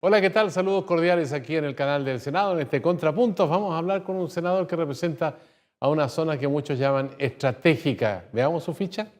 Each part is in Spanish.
Hola, ¿qué tal? Saludos cordiales aquí en el canal del Senado. En este Contrapuntos vamos a hablar con un senador que representa a una zona que muchos llaman estratégica. Veamos su ficha.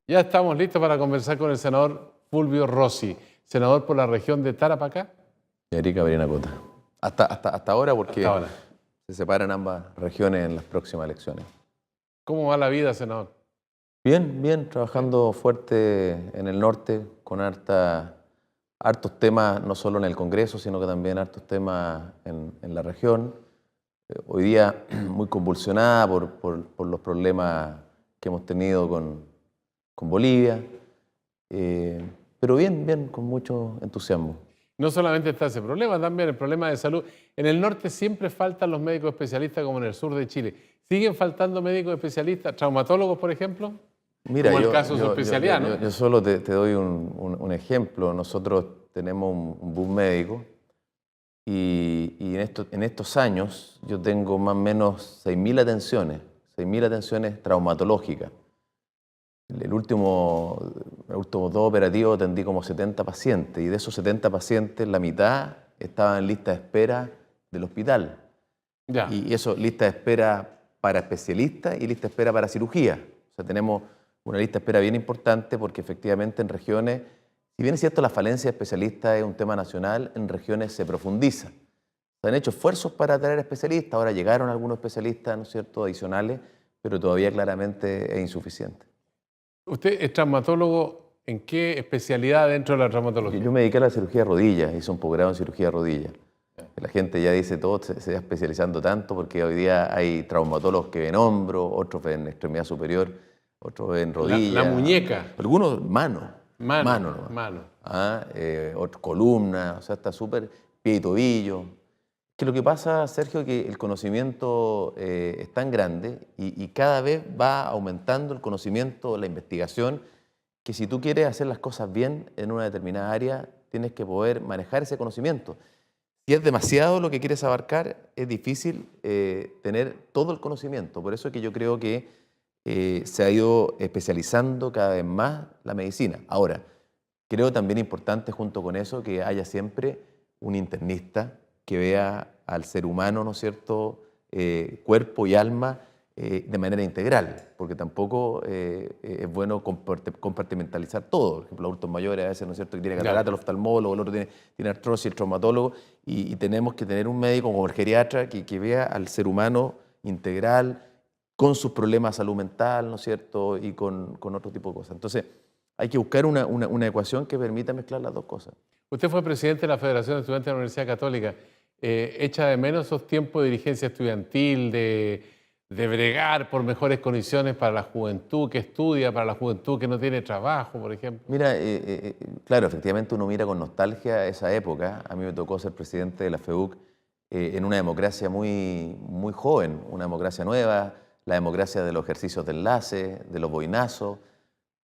Ya estamos listos para conversar con el senador Fulvio Rossi, senador por la región de Tarapacá. Arica Parinacota. Hasta ahora, porque Hasta ahora. se separan ambas regiones en las próximas elecciones. ¿Cómo va la vida, senador? Bien, bien, trabajando fuerte en el norte, con hartos temas, no solo en el Congreso, sino que también hartos temas en la región. Hoy día muy convulsionada por los problemas que hemos tenido con Bolivia, pero bien, con mucho entusiasmo. No solamente está ese problema, también el problema de salud. En el norte siempre faltan los médicos especialistas como en el sur de Chile. ¿Siguen faltando médicos especialistas, traumatólogos, por ejemplo? Mira, Como el caso de su especialidad, ¿no? yo solo te doy un ejemplo. Nosotros tenemos un bus médico y en estos años yo tengo más o menos 6.000 atenciones traumatológicas. Los últimos dos operativos atendí como 70 pacientes y de esos 70 pacientes la mitad estaban en lista de espera del hospital. Ya. Y eso, lista de espera para especialistas y lista de espera para cirugía. O sea, tenemos una lista de espera bien importante porque efectivamente en regiones, si bien es cierto la falencia de especialistas es un tema nacional, en regiones se profundiza. Se han hecho esfuerzos para traer especialistas, ahora llegaron algunos especialistas, ¿no es cierto?, adicionales, pero todavía claramente es insuficiente. ¿Usted es traumatólogo en qué especialidad dentro de la traumatología? Yo me dediqué a la cirugía de rodillas, hice un posgrado en cirugía de rodillas. La gente ya dice todo, se va especializando tanto porque hoy día hay traumatólogos que ven hombro, otros ven extremidad superior, otros ven rodilla. La muñeca. Algunos mano. Mano. Otros columna, o sea, está súper pie y tobillo. Que lo que pasa, Sergio, es que el conocimiento es tan grande y cada vez va aumentando el conocimiento, la investigación, que si tú quieres hacer las cosas bien en una determinada área, tienes que poder manejar ese conocimiento. Si es demasiado lo que quieres abarcar, es difícil tener todo el conocimiento. Por eso es que yo creo que se ha ido especializando cada vez más la medicina. Ahora, creo también importante junto con eso que haya siempre un internista que vea al ser humano, ¿no es cierto?, cuerpo y alma de manera integral, porque tampoco es bueno compartimentalizar todo. Por ejemplo, adultos mayores a veces, ¿no es cierto?, que tiene catarata, el oftalmólogo, el otro tiene artrosis, el traumatólogo, y tenemos que tener un médico como el geriatra que vea al ser humano integral, con sus problemas de salud mental, ¿no es cierto?, y con otro tipo de cosas. Entonces, hay que buscar una ecuación que permita mezclar las dos cosas. Usted fue presidente de la Federación de Estudiantes de la Universidad Católica. ¿Echa de menos esos tiempos de dirigencia estudiantil, de bregar por mejores condiciones para la juventud que estudia, para la juventud que no tiene trabajo, por ejemplo? Mira, claro, efectivamente uno mira con nostalgia esa época. A mí me tocó ser presidente de la FEUC en una democracia muy joven, una democracia nueva, la democracia de los ejercicios de enlace, de los boinazos,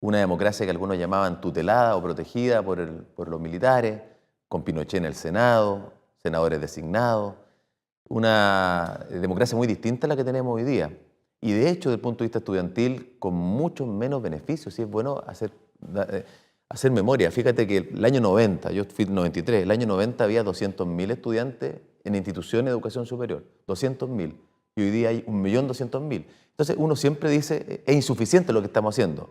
una democracia que algunos llamaban tutelada o protegida por los militares, con Pinochet en el Senado, senadores designados, una democracia muy distinta a la que tenemos hoy día. Y de hecho, desde el punto de vista estudiantil, con muchos menos beneficios. Sí es bueno hacer memoria. Fíjate que el año 90, yo fui en 93, el año 90 había 200.000 estudiantes en instituciones de educación superior, 200.000. Y hoy día hay 1.200.000. Entonces uno siempre dice, es insuficiente lo que estamos haciendo.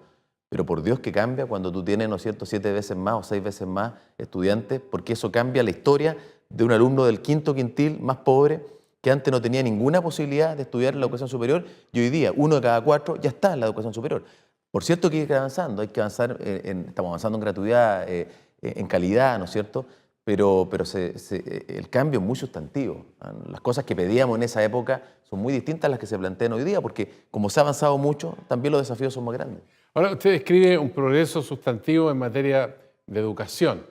Pero por Dios que cambia cuando tú tienes, ¿no es cierto?, 7 veces más o 6 veces más estudiantes, porque eso cambia la historia de un alumno del quinto quintil más pobre que antes no tenía ninguna posibilidad de estudiar en la educación superior y hoy día 1 de cada 4 ya está en la educación superior. Por cierto que hay que ir avanzando, estamos avanzando en gratuidad, en calidad, ¿no es cierto? Pero el cambio es muy sustantivo. Las cosas que pedíamos en esa época son muy distintas a las que se plantean hoy día, porque como se ha avanzado mucho, también los desafíos son más grandes. Ahora, usted describe un progreso sustantivo en materia de educación.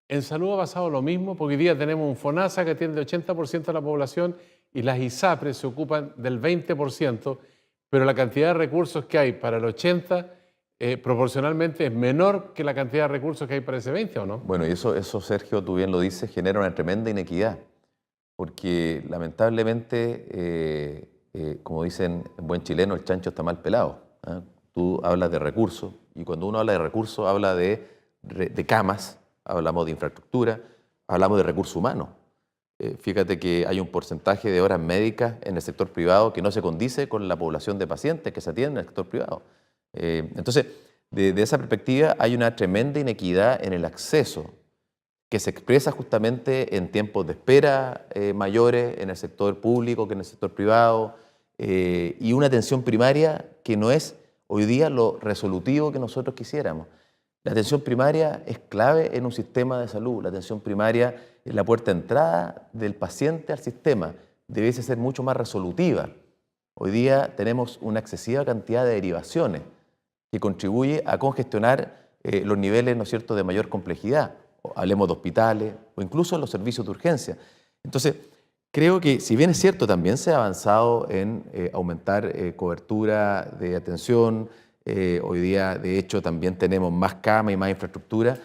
¿En salud ha pasado lo mismo? Porque hoy día tenemos un FONASA que atiende el 80% de la población y las ISAPRES se ocupan del 20%, pero la cantidad de recursos que hay para el 80% proporcionalmente es menor que la cantidad de recursos que hay para ese 20%, ¿o no? Bueno, y eso, Sergio, tú bien lo dices, genera una tremenda inequidad, porque lamentablemente, como dicen en buen chileno, el chancho está mal pelado. ¿Ah? Tú hablas de recursos, y cuando uno habla de recursos, habla de camas, hablamos de infraestructura, hablamos de recursos humanos. Fíjate que hay un porcentaje de horas médicas en el sector privado que no se condice con la población de pacientes que se atienden en el sector privado. Entonces, de esa perspectiva, hay una tremenda inequidad en el acceso que se expresa justamente en tiempos de espera mayores en el sector público que en el sector privado, y una atención primaria que no es hoy día lo resolutivo que nosotros quisiéramos. La atención primaria es clave en un sistema de salud. La atención primaria es la puerta de entrada del paciente al sistema. Debiese ser mucho más resolutiva. Hoy día tenemos una excesiva cantidad de derivaciones que contribuye a congestionar los niveles, ¿no es cierto?, de mayor complejidad. Hablemos de hospitales o incluso los servicios de urgencia. Entonces, creo que si bien es cierto, también se ha avanzado en aumentar cobertura de atención. Hoy día, de hecho, también tenemos más camas y más infraestructura.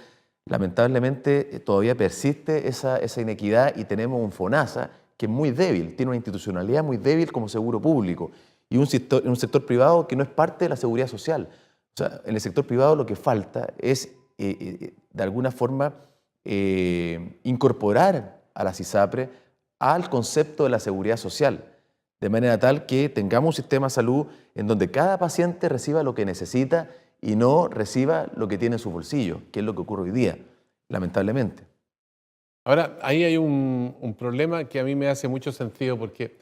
Lamentablemente, todavía persiste esa inequidad y tenemos un FONASA que es muy débil, tiene una institucionalidad muy débil como seguro público y un sector privado que no es parte de la seguridad social. O sea, en el sector privado lo que falta es, de alguna forma, incorporar a las ISAPRES al concepto de la seguridad social, de manera tal que tengamos un sistema de salud en donde cada paciente reciba lo que necesita y no reciba lo que tiene en su bolsillo, que es lo que ocurre hoy día, lamentablemente. Ahora, ahí hay un problema que a mí me hace mucho sentido porque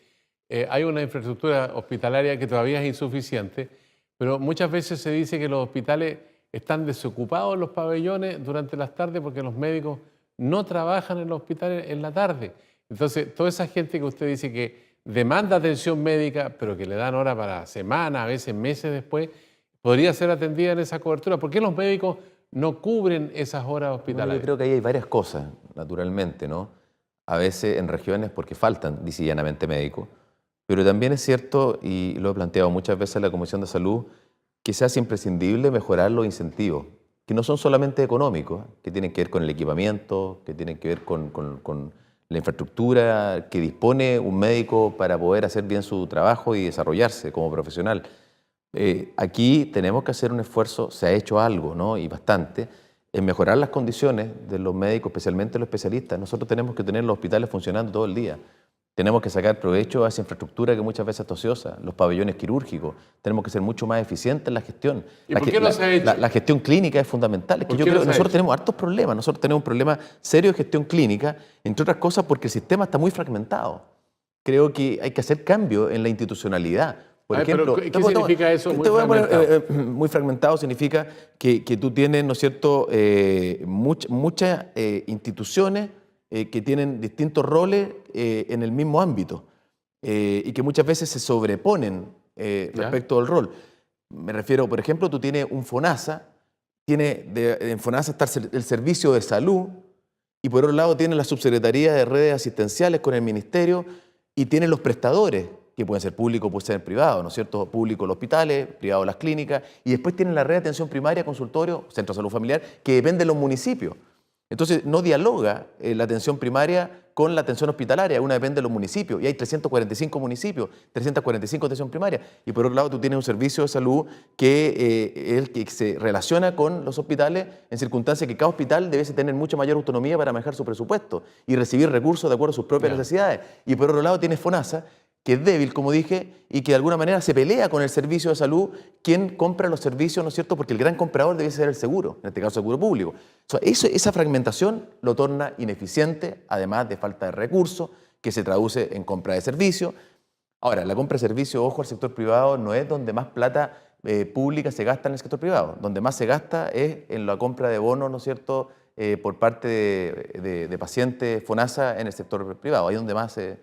hay una infraestructura hospitalaria que todavía es insuficiente, pero muchas veces se dice que los hospitales están desocupados los pabellones durante las tardes porque los médicos no trabajan en los hospitales en la tarde. Entonces, toda esa gente que usted dice que demanda atención médica, pero que le dan hora para semanas, a veces meses después, podría ser atendida en esa cobertura. ¿Por qué los médicos no cubren esas horas Bueno, hospitalarias? yo creo que ahí hay varias cosas, naturalmente, ¿no? A veces en regiones porque faltan, dice llanamente, médicos, pero también es cierto, y lo he planteado muchas veces en la Comisión de Salud, que se hace imprescindible mejorar los incentivos, que no son solamente económicos, que tienen que ver con el equipamiento, que tienen que ver con la infraestructura que dispone un médico para poder hacer bien su trabajo y desarrollarse como profesional. Aquí tenemos que hacer un esfuerzo, se ha hecho algo, ¿no?, y bastante, en mejorar las condiciones de los médicos, especialmente los especialistas. Nosotros tenemos que tener los hospitales funcionando todo el día. Tenemos que sacar provecho a esa infraestructura que muchas veces es ociosa, los pabellones quirúrgicos. Tenemos que ser mucho más eficientes en la gestión. ¿Y por qué no se ha hecho? La gestión clínica es fundamental. Es que yo creo que nosotros tenemos hartos problemas. Nosotros tenemos un problema serio de gestión clínica, entre otras cosas porque el sistema está muy fragmentado. Creo que hay que hacer cambio en la institucionalidad. Por ejemplo, ¿qué significa eso? Muy fragmentado significa que tú tienes, ¿no es cierto?, muchas instituciones que tienen distintos roles en el mismo ámbito y que muchas veces se sobreponen respecto al rol. Me refiero, por ejemplo, tú tienes un FONASA, en FONASA está el servicio de salud y por otro lado tienes la subsecretaría de redes asistenciales con el ministerio y tienes los prestadores, que pueden ser públicos, pueden ser privados, ¿no es cierto? Público los hospitales, privado las clínicas, y después tienen la red de atención primaria, consultorio, centro de salud familiar, que depende de los municipios. Entonces, no dialoga la atención primaria con la atención hospitalaria, una depende de los municipios, y hay 345 municipios, 345 atención primaria, y por otro lado tú tienes un servicio de salud que es el que se relaciona con los hospitales en circunstancias que cada hospital debe tener mucha mayor autonomía para manejar su presupuesto y recibir recursos de acuerdo a sus propias necesidades. Y por otro lado tienes FONASA, que es débil, como dije, y que de alguna manera se pelea con el servicio de salud, quien compra los servicios, ¿no es cierto?, porque el gran comprador debe ser el seguro, en este caso el seguro público. O sea, esa fragmentación lo torna ineficiente, además de falta de recursos, que se traduce en compra de servicios. Ahora, la compra de servicios, ojo, al sector privado no es donde más plata pública se gasta en el sector privado. Donde más se gasta es en la compra de bonos, ¿no es cierto?, por parte de pacientes FONASA en el sector privado, ahí es donde más se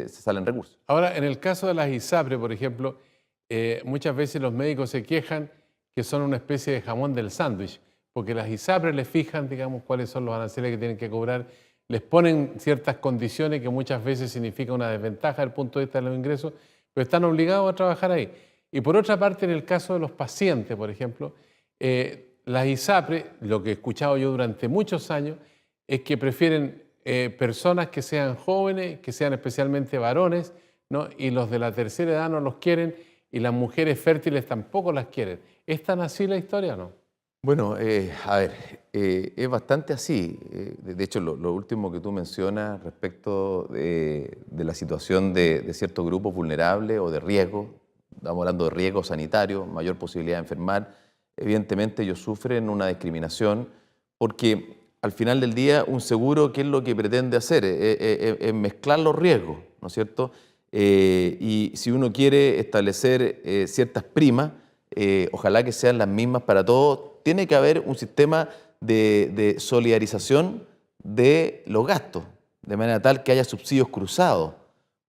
salen recursos. Ahora, en el caso de las ISAPRE, por ejemplo, muchas veces los médicos se quejan que son una especie de jamón del sándwich, porque las ISAPRES les fijan, digamos, cuáles son los aranceles que tienen que cobrar, les ponen ciertas condiciones que muchas veces significa una desventaja desde el punto de vista de los ingresos, pero están obligados a trabajar ahí. Y por otra parte, en el caso de los pacientes, por ejemplo, las ISAPRES, lo que he escuchado yo durante muchos años, es que prefieren personas que sean jóvenes, que sean especialmente varones, ¿no? Y los de la tercera edad no los quieren y las mujeres fértiles tampoco las quieren. ¿Es tan así la historia o no? Bueno, a ver, es bastante así. De hecho, lo último que tú mencionas respecto de la situación de ciertos grupos vulnerables o de riesgo, estamos hablando de riesgo sanitario, mayor posibilidad de enfermar, evidentemente ellos sufren una discriminación porque al final del día un seguro, ¿qué es lo que pretende hacer? Es mezclar los riesgos, ¿no es cierto? Y si uno quiere establecer ciertas primas, ojalá que sean las mismas para todos, tiene que haber un sistema de solidarización de los gastos, de manera tal que haya subsidios cruzados,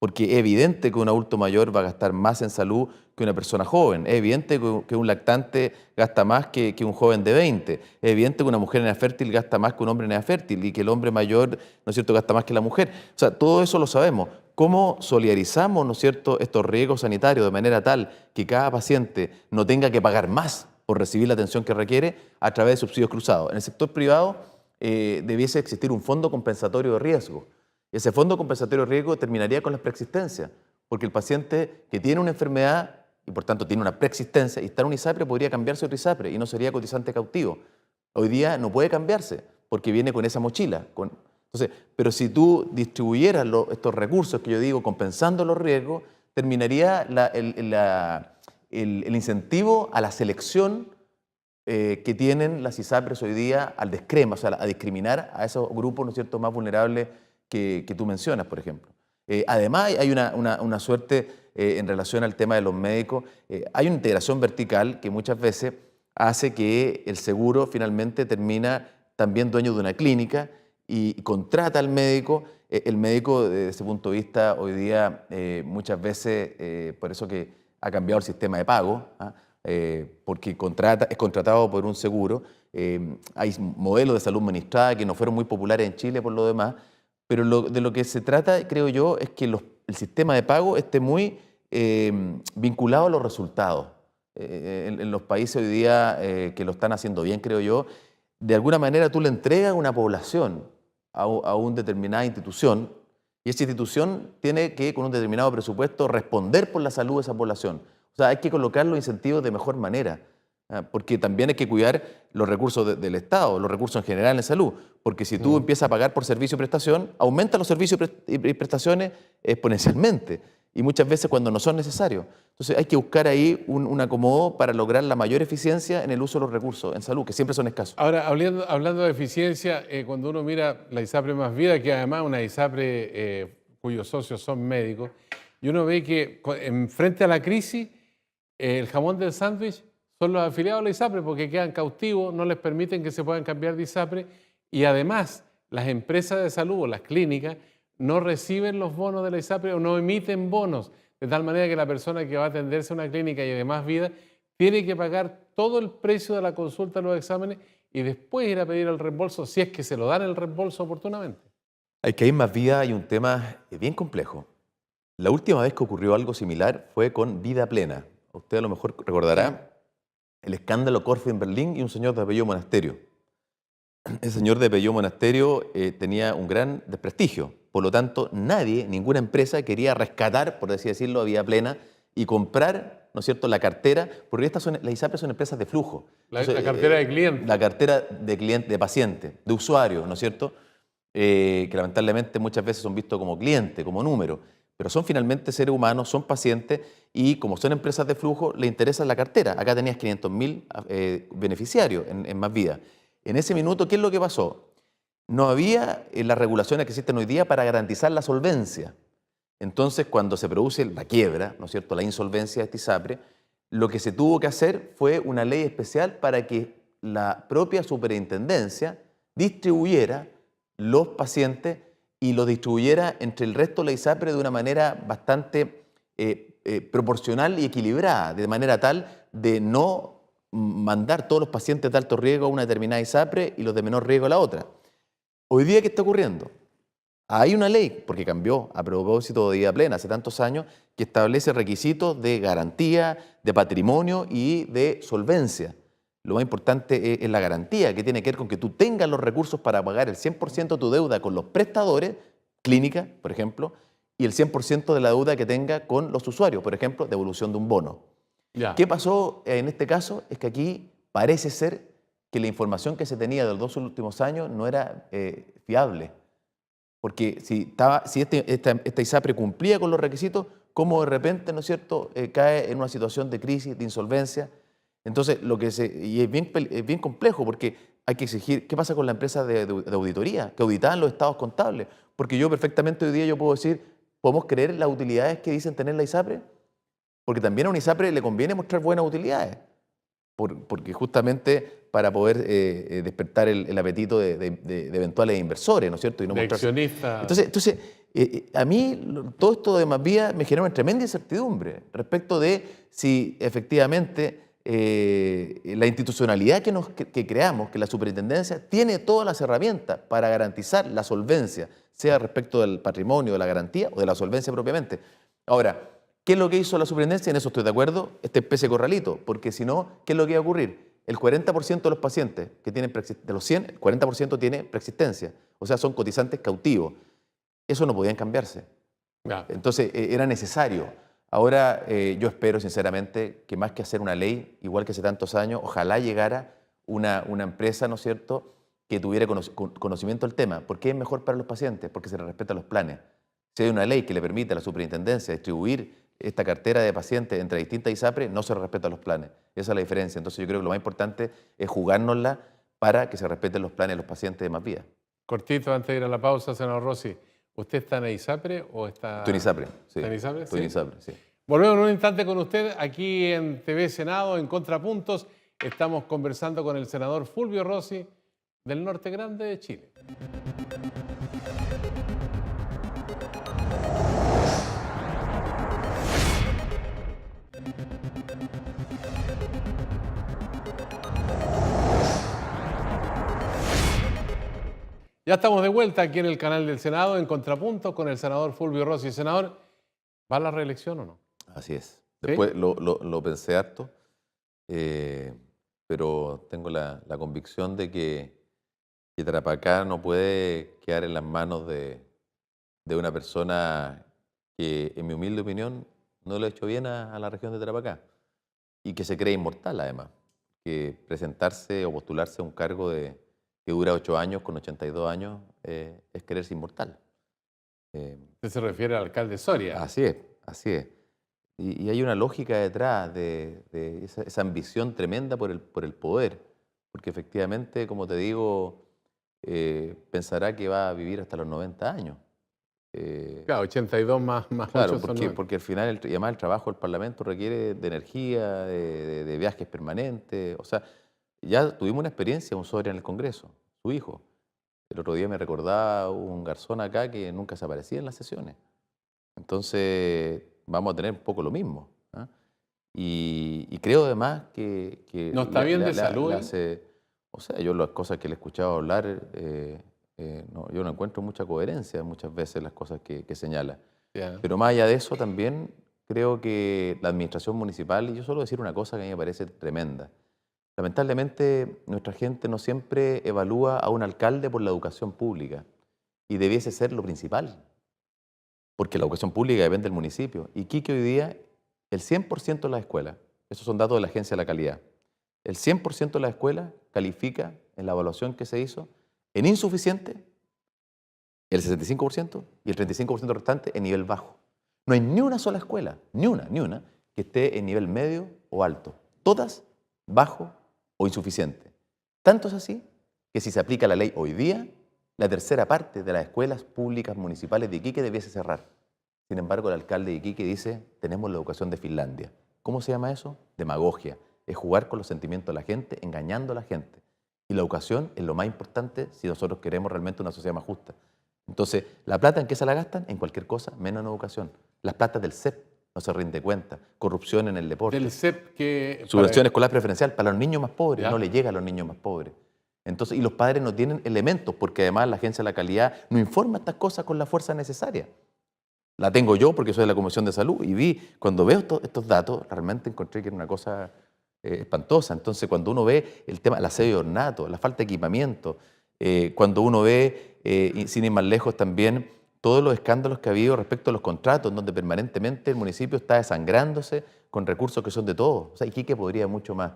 porque es evidente que un adulto mayor va a gastar más en salud que una persona joven, es evidente que un lactante gasta más que un joven de 20, es evidente que una mujer en edad fértil gasta más que un hombre en edad fértil y que el hombre mayor, ¿no es cierto?, gasta más que la mujer. O sea, todo eso lo sabemos. ¿Cómo solidarizamos, ¿no es cierto?, estos riesgos sanitarios de manera tal que cada paciente no tenga que pagar más por recibir la atención que requiere a través de subsidios cruzados? En el sector privado debiese existir un fondo compensatorio de riesgo. Ese fondo compensatorio de riesgo terminaría con las preexistencias, porque el paciente que tiene una enfermedad y por tanto tiene una preexistencia y está en un ISAPRE podría cambiarse a otro ISAPRE y no sería cotizante cautivo. Hoy día no puede cambiarse porque viene con esa mochila. Entonces, pero si tú distribuyeras estos recursos que yo digo compensando los riesgos, terminaría el incentivo a la selección que tienen las ISAPRES hoy día al descrema, o sea, a discriminar a esos grupos, ¿no es cierto?, más vulnerables que tú mencionas, por ejemplo. Además, hay una suerte en relación al tema de los médicos. Hay una integración vertical que muchas veces hace que el seguro finalmente termina también dueño de una clínica y contrata al médico. El médico, desde ese punto de vista, hoy día muchas veces, por eso que ha cambiado el sistema de pago, porque es contratado por un seguro. Hay modelos de salud administrada que no fueron muy populares en Chile por lo demás, pero de lo que se trata, creo yo, es que el sistema de pago esté muy vinculado a los resultados. En los países hoy día que lo están haciendo bien, creo yo, de alguna manera tú le entregas una población a una determinada institución y esa institución tiene que, con un determinado presupuesto, responder por la salud de esa población. O sea, hay que colocar los incentivos de mejor manera, porque también hay que cuidar los recursos del Estado, los recursos en general en salud, porque si tú empiezas a pagar por servicio y prestación, aumentan los servicios y prestaciones exponencialmente, y muchas veces cuando no son necesarios. Entonces hay que buscar ahí un acomodo para lograr la mayor eficiencia en el uso de los recursos en salud, que siempre son escasos. Ahora, hablando de eficiencia, cuando uno mira la ISAPRE Más Vida, que además es una ISAPRE cuyos socios son médicos, y uno ve que frente a la crisis, el jamón del sándwich son los afiliados a la ISAPRE porque quedan cautivos, no les permiten que se puedan cambiar de ISAPRE y además las empresas de salud o las clínicas no reciben los bonos de la ISAPRE o no emiten bonos, de tal manera que la persona que va a atenderse a una clínica y de Más Vida tiene que pagar todo el precio de la consulta, los exámenes y después ir a pedir el reembolso si es que se lo dan el reembolso oportunamente. Hay que ir Más Vida, hay un tema bien complejo. La última vez que ocurrió algo similar fue con Vida Plena. Usted a lo mejor recordará el escándalo Corfo en Berlín y un señor de apellido Monasterio. El señor de apellido Monasterio tenía un gran desprestigio. Por lo tanto, ninguna empresa quería rescatar, por así decirlo, a Vida Plena y comprar, ¿no es cierto?, la cartera, porque las ISAPRES son empresas de flujo. Entonces, la cartera de clientes. La cartera de clientes, de pacientes, de usuarios, ¿no es cierto?, que lamentablemente muchas veces son vistos como clientes, como número, pero son finalmente seres humanos, son pacientes y como son empresas de flujo, le interesa la cartera. Acá tenías 500.000 beneficiarios en Más Vida. En ese minuto, ¿qué es lo que pasó? No había las regulaciones que existen hoy día para garantizar la solvencia. Entonces, cuando se produce la quiebra, ¿no es cierto?, la insolvencia de este ISAPRE, lo que se tuvo que hacer fue una ley especial para que la propia superintendencia distribuyera los pacientes y los distribuyera entre el resto de la ISAPRE de una manera bastante proporcional y equilibrada, de manera tal de no mandar todos los pacientes de alto riesgo a una determinada ISAPRE y los de menor riesgo a la otra. Hoy día, ¿qué está ocurriendo? Hay una ley, porque cambió a propósito de vida plena hace tantos años, que establece requisitos de garantía, de patrimonio y de solvencia. Lo más importante es la garantía, que tiene que ver con que tú tengas los recursos para pagar el 100% de tu deuda con los prestadores, clínica, por ejemplo, y el 100% de la deuda que tenga con los usuarios, por ejemplo, devolución de un bono. Ya. ¿Qué pasó en este caso? Es que aquí parece ser que la información que se tenía de los 2 últimos años no era fiable. Porque si esta ISAPRE cumplía con los requisitos, ¿cómo de repente, ¿no es cierto?, cae en una situación de crisis, de insolvencia? Entonces, y es bien complejo porque hay que exigir, ¿qué pasa con la empresa de auditoría? Que auditaban los estados contables. Porque yo perfectamente hoy día yo puedo decir, ¿podemos creer las utilidades que dicen tener la ISAPRE? Porque también a una ISAPRE le conviene mostrar buenas utilidades. Porque justamente para poder despertar el apetito de eventuales inversores, ¿no es cierto? Y no De mostrarse. accionistas. Entonces a mí todo esto de Más Vía me genera una tremenda incertidumbre respecto de si efectivamente la institucionalidad que creamos, que la superintendencia, tiene todas las herramientas para garantizar la solvencia, sea respecto del patrimonio, de la garantía o de la solvencia propiamente. Ahora, ¿qué es lo que hizo la superintendencia? En eso estoy de acuerdo, esta especie de corralito, porque si no, ¿qué es lo que va a ocurrir? El 40% de los pacientes que tienen de los 100, el 40% tiene preexistencia, o sea, son cotizantes cautivos. Eso no podían cambiarse. Ya. Entonces, era necesario. Ahora, yo espero sinceramente que más que hacer una ley, igual que hace tantos años, ojalá llegara una empresa, ¿no es cierto?, que tuviera conocimiento del tema. ¿Por qué es mejor para los pacientes? Porque se les respetan los planes. Si hay una ley que le permite a la superintendencia distribuir esta cartera de pacientes entre distintas ISAPRE, no se respetan los planes. Esa es la diferencia. Entonces yo creo que lo más importante es jugárnosla para que se respeten los planes de los pacientes de Más Vía. Cortito, antes de ir a la pausa, senador Rossi. ¿Usted está en ISAPRE o está...? Estoy en ISAPRE, sí. ¿Está en ISAPRE? Estoy en ISAPRE, sí. Volvemos en un instante con usted aquí en TV Senado, en Contrapuntos. Estamos conversando con el senador Fulvio Rossi del Norte Grande de Chile. Ya estamos de vuelta aquí en el canal del Senado, en Contrapunto, con el senador Fulvio Rossi. Senador, ¿va a la reelección o no? Así es. ¿Sí? Después lo pensé harto, pero tengo la convicción de que Tarapacá no puede quedar en las manos de una persona que, en mi humilde opinión, no le ha hecho bien a la región de Tarapacá y que se cree inmortal, además. Que presentarse o postularse a un cargo que dura 8 años con 82 años es creerse inmortal. Usted se refiere al alcalde Soria. Así es, así es. Y hay una lógica detrás de esa ambición tremenda por el poder, porque efectivamente, como te digo, pensará que va a vivir hasta los 90 años. Claro, 82 más Claro, 8 son 90. porque al final, y además el trabajo del Parlamento requiere de energía, de viajes permanentes. O sea, ya tuvimos una experiencia, un Soria en el Congreso, su hijo. El otro día me recordaba un garzón acá que nunca se aparecía en las sesiones. Entonces, vamos a tener un poco lo mismo. ¿Ah? Y creo además que ¿No está bien de salud? O sea, yo las cosas que le he escuchado hablar, yo no encuentro mucha coherencia muchas veces las cosas que señala. Yeah. Pero más allá de eso también creo que la administración municipal, y yo suelo decir una cosa que a mí me parece tremenda. Lamentablemente nuestra gente no siempre evalúa a un alcalde por la educación pública y debiese ser lo principal. Porque la educación pública depende del municipio. Y Iquique hoy día, el 100% de las escuelas, esos son datos de la Agencia de la Calidad, el 100% de las escuelas califica en la evaluación que se hizo en insuficiente, el 65% y el 35% restante en nivel bajo. No hay ni una sola escuela, ni una, que esté en nivel medio o alto. Todas bajo o insuficiente. Tanto es así que si se aplica la ley hoy día, la tercera parte de las escuelas públicas municipales de Iquique debiese cerrar. Sin embargo, el alcalde de Iquique dice, tenemos la educación de Finlandia. ¿Cómo se llama eso? Demagogia. Es jugar con los sentimientos de la gente, engañando a la gente. Y la educación es lo más importante si nosotros queremos realmente una sociedad más justa. Entonces, ¿la plata en qué se la gastan? En cualquier cosa, menos en educación. Las platas del CEP, no se rinde cuenta, corrupción en el deporte. Del CEP que... Subvención escolar preferencial para los niños más pobres, ¿Ya? no le llega a los niños más pobres. Entonces, y los padres no tienen elementos, porque además la Agencia de la Calidad no informa estas cosas con la fuerza necesaria. La tengo yo porque soy de la Comisión de Salud y cuando veo estos datos, realmente encontré que era una cosa espantosa. Entonces, cuando uno ve el tema del aseo de ornato, la falta de equipamiento, cuando uno ve, y sin ir más lejos también, todos los escándalos que ha habido respecto a los contratos, donde permanentemente el municipio está desangrándose con recursos que son de todos. O sea, Iquique podría mucho más.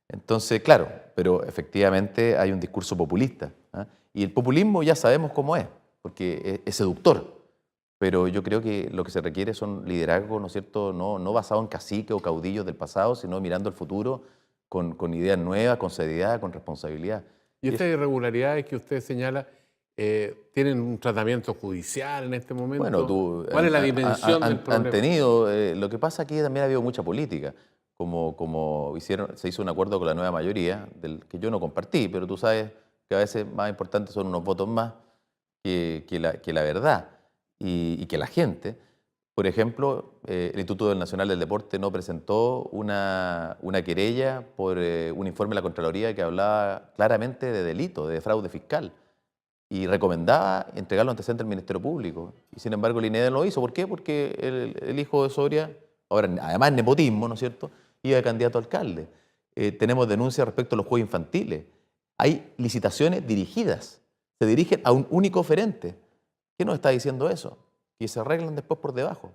Entonces, claro, pero efectivamente hay un discurso populista, ¿ah? Y el populismo ya sabemos cómo es, porque es seductor. Pero yo creo que lo que se requiere son liderazgos, ¿no es cierto?, no basados en caciques o caudillos del pasado, sino mirando al futuro con ideas nuevas, con seriedad, con responsabilidad. Y estas irregularidades que usted señala, ¿tienen un tratamiento judicial en este momento? Bueno, ¿Cuál es la dimensión del problema? Han tenido, lo que pasa aquí también ha habido mucha política, se hizo un acuerdo con la nueva mayoría, del que yo no compartí, pero tú sabes que a veces más importantes son unos votos más que la verdad y que la gente. Por ejemplo, el Instituto Nacional del Deporte no presentó una querella por un informe de la Contraloría que hablaba claramente de delito, de fraude fiscal, y recomendaba entregar los antecedentes al Ministerio Público. Y sin embargo el INED no lo hizo. ¿Por qué? Porque el hijo de Soria, ahora además nepotismo, ¿no es cierto?, iba de candidato a alcalde. Tenemos denuncias respecto a los juegos infantiles. Hay licitaciones dirigidas, se dirigen a un único oferente. ¿Qué nos está diciendo eso? Que se arreglan después por debajo.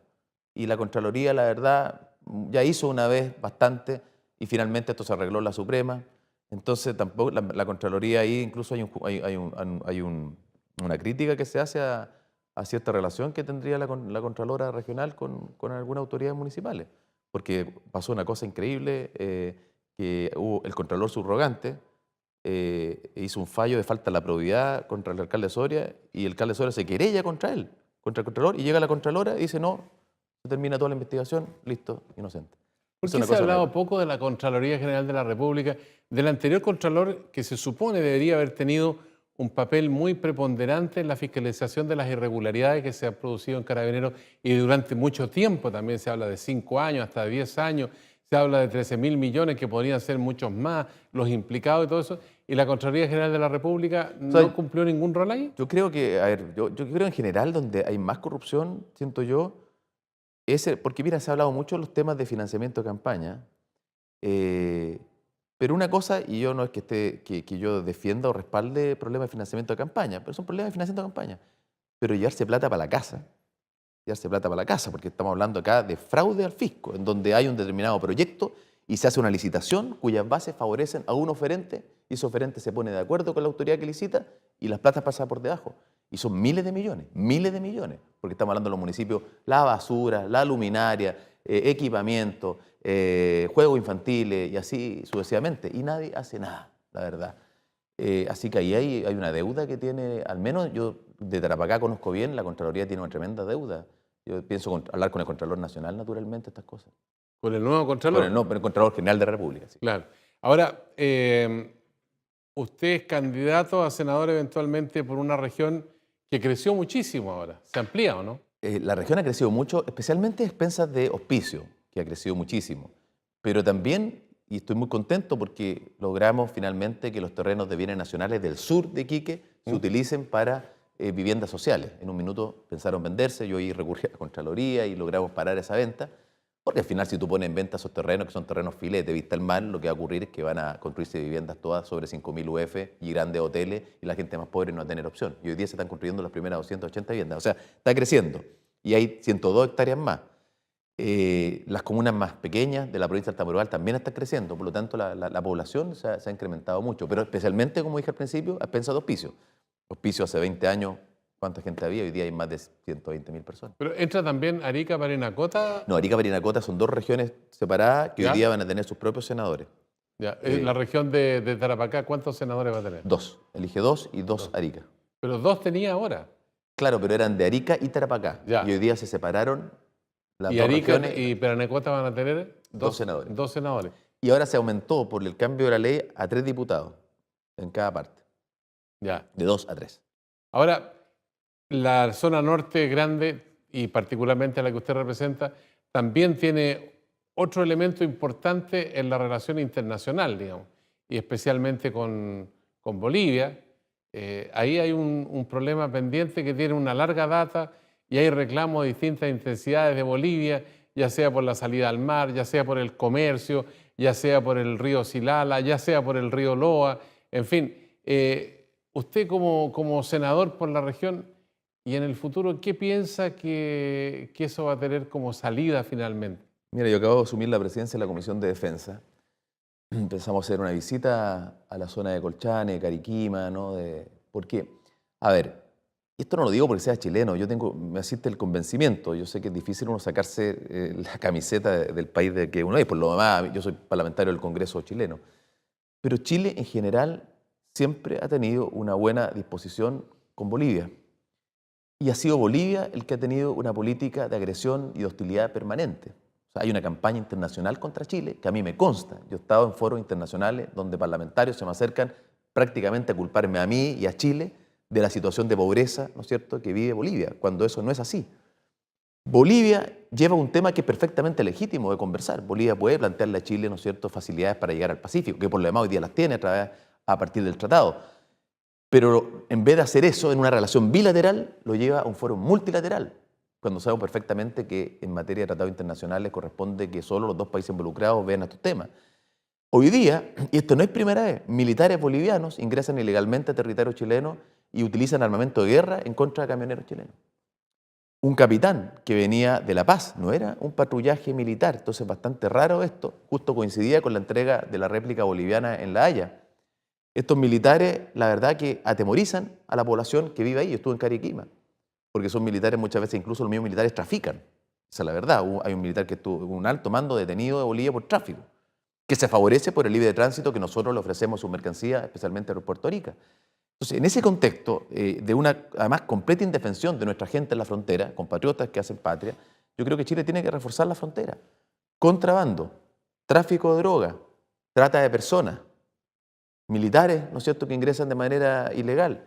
Y la Contraloría, la verdad, ya hizo una vez bastante y finalmente esto se arregló en la Suprema. Entonces tampoco la Contraloría ahí, incluso hay una crítica que se hace a cierta relación que tendría la Contralora regional con algunas autoridades municipales. Porque pasó una cosa increíble, que hubo el Contralor subrogante, hizo un fallo de falta de la probidad contra el alcalde Soria y el alcalde Soria se querella contra él, contra el Contralor, y llega la Contralora y dice no, se termina toda la investigación, listo, inocente. ¿Por qué se ha hablado poco de la Contraloría General de la República, del anterior Contralor que se supone debería haber tenido un papel muy preponderante en la fiscalización de las irregularidades que se han producido en Carabineros y durante mucho tiempo? También se habla de 5 años, hasta de 10 años, se habla de 13.000 millones que podrían ser muchos más, los implicados y todo eso, y la Contraloría General de la República no cumplió ningún rol ahí. Yo creo que, a ver, yo creo en general donde hay más corrupción, siento yo, porque mira, se ha hablado mucho de los temas de financiamiento de campaña, pero una cosa, y yo no es que yo defienda o respalde problemas de financiamiento de campaña, pero son problemas de financiamiento de campaña, pero llevarse plata para la casa, porque estamos hablando acá de fraude al fisco, en donde hay un determinado proyecto y se hace una licitación cuyas bases favorecen a un oferente y ese oferente se pone de acuerdo con la autoridad que licita y las platas pasan por debajo. Y son miles de millones, porque estamos hablando de los municipios, la basura, la luminaria, equipamiento, juegos infantiles y así sucesivamente. Y nadie hace nada, la verdad. Así que ahí hay una deuda que tiene, al menos yo de Tarapacá conozco bien, la Contraloría tiene una tremenda deuda. Yo pienso hablar con el Contralor Nacional, naturalmente, estas cosas. ¿Con el nuevo Contralor? Con el Contralor General de la República. Sí. Claro. Ahora, usted es candidato a senador eventualmente por una región que creció muchísimo ahora. ¿Se amplía o no? La región ha crecido mucho, especialmente a expensas de Hospicio, que ha crecido muchísimo. Pero también, y estoy muy contento porque logramos finalmente que los terrenos de bienes nacionales del sur de Iquique se utilicen para viviendas sociales. En un minuto pensaron venderse, yo ahí recurrí a la Contraloría y logramos parar esa venta. Porque al final, si tú pones en venta esos terrenos, que son terrenos filete, vista el mar, lo que va a ocurrir es que van a construirse viviendas todas sobre 5.000 UF y grandes hoteles y la gente más pobre no va a tener opción. Y hoy día se están construyendo las primeras 280 viviendas. O sea, está creciendo. Y hay 102 hectáreas más. Las comunas más pequeñas de la provincia de Altamurugal también están creciendo. Por lo tanto, la población se ha incrementado mucho. Pero especialmente, como dije al principio, a expensas de Hospicio. Hospicio hace 20 años... ¿Cuánta gente había? Hoy día hay más de 120.000 personas. ¿Pero entra también Arica, Parinacota? No, Arica y Parinacota son dos regiones separadas que hoy día van a tener sus propios senadores. Ya. La región de Tarapacá, ¿cuántos senadores va a tener? 2. Elige 2 y 2 Arica. Pero 2 tenía ahora. Claro, pero eran de Arica y Tarapacá. Ya. Y hoy día se separaron las ¿Y dos Arica regiones. y Parinacota van a tener 2 senadores. 2 senadores. Y ahora se aumentó por el cambio de la ley a 3 diputados en cada parte. Ya. De 2 a 3. Ahora, la zona norte grande, y particularmente la que usted representa, también tiene otro elemento importante en la relación internacional, digamos, y especialmente con Bolivia. Ahí hay un problema pendiente que tiene una larga data y hay reclamos de distintas intensidades de Bolivia, ya sea por la salida al mar, ya sea por el comercio, ya sea por el río Silala, ya sea por el río Loa, en fin. Usted como senador por la región y en el futuro, ¿qué piensa que eso va a tener como salida finalmente? Mira, yo acabo de asumir la presidencia de la Comisión de Defensa. Empezamos a hacer una visita a la zona de Colchane, de Cariquima, ¿no? Porque, a ver, esto no lo digo porque sea chileno, me asiste el convencimiento. Yo sé que es difícil uno sacarse la camiseta del país de que uno es, por lo demás, yo soy parlamentario del Congreso chileno. Pero Chile en general siempre ha tenido una buena disposición con Bolivia. Y ha sido Bolivia el que ha tenido una política de agresión y de hostilidad permanente. O sea, hay una campaña internacional contra Chile que a mí me consta. Yo he estado en foros internacionales donde parlamentarios se me acercan prácticamente a culparme a mí y a Chile de la situación de pobreza, ¿no es cierto?, que vive Bolivia, cuando eso no es así. Bolivia lleva un tema que es perfectamente legítimo de conversar. Bolivia puede plantearle a Chile, ¿no es cierto?, facilidades para llegar al Pacífico, que por lo demás hoy día las tiene a partir del tratado. Pero en vez de hacer eso en una relación bilateral, lo lleva a un foro multilateral, cuando sabemos perfectamente que en materia de tratados internacionales corresponde que solo los dos países involucrados vean estos temas. Hoy día, y esto no es primera vez, militares bolivianos ingresan ilegalmente a territorio chileno y utilizan armamento de guerra en contra de camioneros chilenos. Un capitán que venía de La Paz, no era un patrullaje militar, entonces bastante raro esto, justo coincidía con la entrega de la réplica boliviana en La Haya. Estos militares, la verdad que atemorizan a la población que vive ahí. Yo estuve en Cariquima, porque son militares, muchas veces incluso los mismos militares trafican. Esa es la verdad. Hay un militar que estuvo, un alto mando detenido de Bolivia por tráfico, que se favorece por el libre tránsito que nosotros le ofrecemos a sus mercancías, especialmente a Puerto Rico. Entonces, en ese contexto de una, además, completa indefensión de nuestra gente en la frontera, compatriotas que hacen patria, yo creo que Chile tiene que reforzar la frontera. Contrabando, tráfico de droga, trata de personas, militares, ¿no es cierto?, que ingresan de manera ilegal.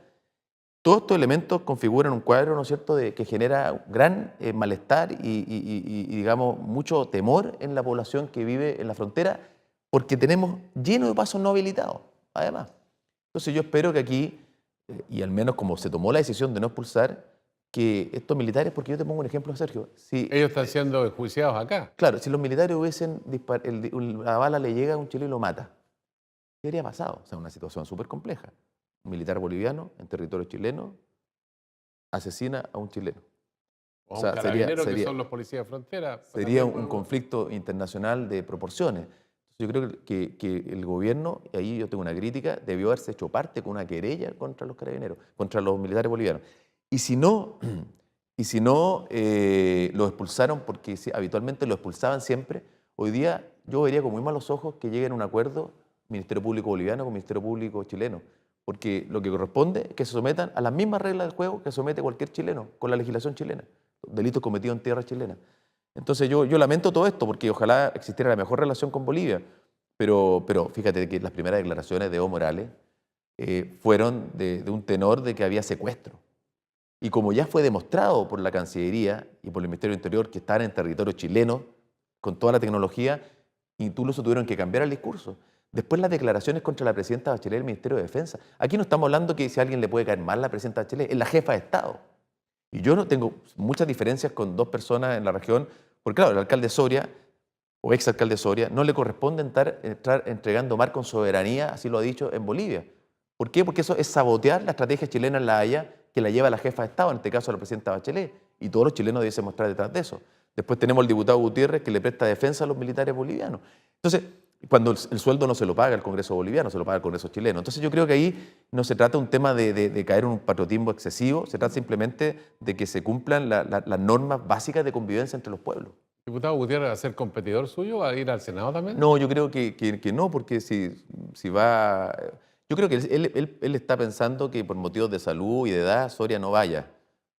Todos estos elementos configuran un cuadro, ¿no es cierto?, que genera gran malestar y, digamos, mucho temor en la población que vive en la frontera, porque tenemos lleno de pasos no habilitados, además. Entonces yo espero que aquí, y al menos como se tomó la decisión de no expulsar, que estos militares, porque yo te pongo un ejemplo, Sergio. Si, Ellos están siendo enjuiciados acá. claro, si los militares hubiesen disparado, la bala le llega a un chileno y lo mata, ¿qué habría pasado? O sea, una situación súper compleja. Un militar boliviano en territorio chileno asesina a un chileno. O a un carabinero que son los policías de frontera. Sería un conflicto internacional de proporciones. Yo creo que el gobierno, y ahí yo tengo una crítica, debió haberse hecho parte con una querella contra los carabineros, contra los militares bolivianos. Y si no, lo expulsaron, porque habitualmente lo expulsaban siempre, hoy día yo vería con muy malos ojos que lleguen a un acuerdo Ministerio Público boliviano con Ministerio Público chileno, porque lo que corresponde es que se sometan a las mismas reglas del juego que somete cualquier chileno, con la legislación chilena, delitos cometidos en tierra chilena. Entonces yo lamento todo esto, porque ojalá existiera la mejor relación con Bolivia, pero fíjate que las primeras declaraciones de Evo Morales fueron de un tenor de que había secuestro. Y como ya fue demostrado por la Cancillería y por el Ministerio del Interior que estaban en territorio chileno, con toda la tecnología, incluso tuvieron que cambiar el discurso. Después las declaraciones contra la presidenta Bachelet del Ministerio de Defensa. Aquí no estamos hablando que si a alguien le puede caer mal la presidenta Bachelet, es la jefa de Estado. Y yo no tengo muchas diferencias con dos personas en la región, porque claro, el alcalde Soria, o exalcalde Soria, no le corresponde entrar entregando mar con soberanía, así lo ha dicho, en Bolivia. ¿Por qué? Porque eso es sabotear la estrategia chilena en La Haya, que la lleva la jefa de Estado, en este caso la presidenta Bachelet, y todos los chilenos debiesen mostrar detrás de eso. Después tenemos al diputado Gutiérrez, que le presta defensa a los militares bolivianos. Entonces, cuando el sueldo no se lo paga el Congreso boliviano, se lo paga el Congreso chileno. Entonces yo creo que ahí no se trata de un tema de caer en un patriotismo excesivo, se trata simplemente de que se cumplan las normas básicas de convivencia entre los pueblos. ¿Diputado Gutiérrez va a ser competidor suyo? ¿Va a ir al Senado también? No, yo creo que no, porque si va... Yo creo que él está pensando que por motivos de salud y de edad Soria no vaya,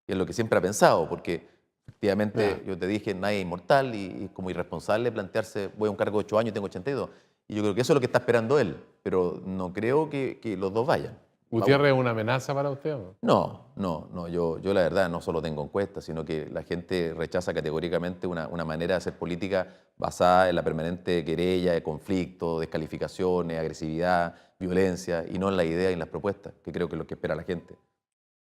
que es lo que siempre ha pensado, porque efectivamente yo te dije, nadie es inmortal y es como irresponsable plantearse, voy a un cargo de 8 años y tengo 82. Y yo creo que eso es lo que está esperando él, pero no creo que los dos vayan. ¿Gutiérrez es una amenaza para usted o no? No, yo la verdad no solo tengo encuestas, sino que la gente rechaza categóricamente una manera de hacer política basada en la permanente querella, de conflicto, descalificaciones, agresividad, violencia, y no en la idea y en las propuestas, que creo que es lo que espera la gente.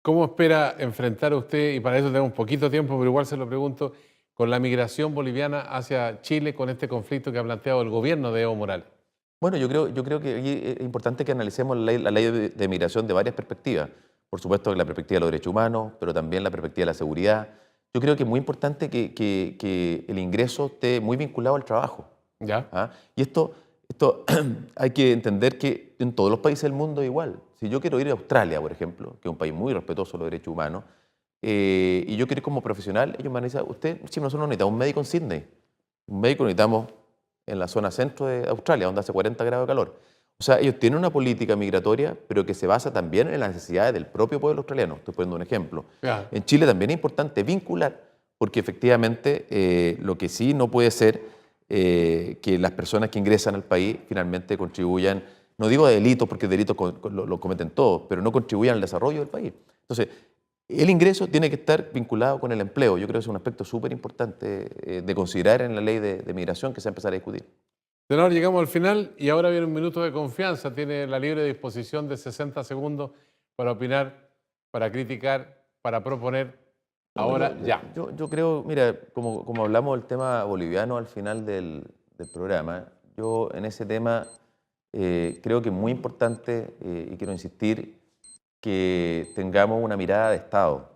¿Cómo espera enfrentar usted, y para eso tenemos poquito tiempo, pero igual se lo pregunto, con la migración boliviana hacia Chile con este conflicto que ha planteado el gobierno de Evo Morales? Bueno, yo creo que ahí es importante que analicemos la ley de migración de varias perspectivas. Por supuesto, la perspectiva de los derechos humanos, pero también la perspectiva de la seguridad. Yo creo que es muy importante que el ingreso esté muy vinculado al trabajo. ¿Ya? ¿Ah? Y esto hay que entender que en todos los países del mundo es igual. Si yo quiero ir a Australia, por ejemplo, que es un país muy respetuoso de los derechos humanos, y yo quiero ir como profesional, ellos me van a decir, usted, si nosotros no necesitamos un médico en Sydney, un médico necesitamos en la zona centro de Australia, donde hace 40 grados de calor. O sea, ellos tienen una política migratoria, pero que se basa también en las necesidades del propio pueblo australiano. Estoy poniendo un ejemplo. Ya. En Chile también es importante vincular, porque efectivamente lo que sí no puede ser que las personas que ingresan al país finalmente contribuyan, no digo a delitos, porque delitos lo cometen todos, pero no contribuyan al desarrollo del país. Entonces, el ingreso tiene que estar vinculado con el empleo. Yo creo que es un aspecto súper importante de considerar en la ley de migración que se va a empezar a discutir. Senador, llegamos al final y ahora viene un minuto de confianza. Tiene la libre disposición de 60 segundos para opinar, para criticar, para proponer. Ahora ya. Yo creo, mira, como hablamos del tema boliviano al final del programa, yo en ese tema creo que es muy importante y quiero insistir que tengamos una mirada de Estado.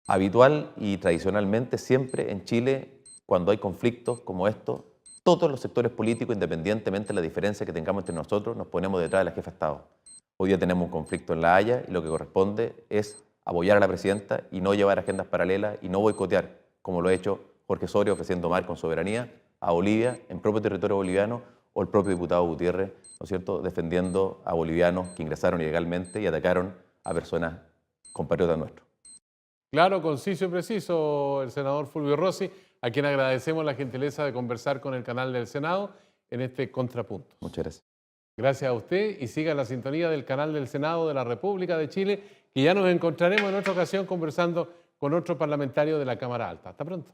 Habitual y tradicionalmente siempre en Chile, cuando hay conflictos como estos, todos los sectores políticos, independientemente de la diferencia que tengamos entre nosotros, nos ponemos detrás de la jefa de Estado. Hoy día tenemos un conflicto en La Haya y lo que corresponde es apoyar a la presidenta y no llevar agendas paralelas y no boicotear, como lo ha hecho Jorge Soria ofreciendo mar con soberanía a Bolivia, en propio territorio boliviano, o el propio diputado Gutiérrez, ¿no es cierto?, defendiendo a bolivianos que ingresaron ilegalmente y atacaron a personas compatriotas nuestros. Claro, conciso y preciso, el senador Fulvio Rossi, a quien agradecemos la gentileza de conversar con el canal del Senado en este Contrapuntos. Muchas gracias. Gracias a usted y siga la sintonía del canal del Senado de la República de Chile, que ya nos encontraremos en otra ocasión conversando con otro parlamentario de la Cámara Alta. Hasta pronto.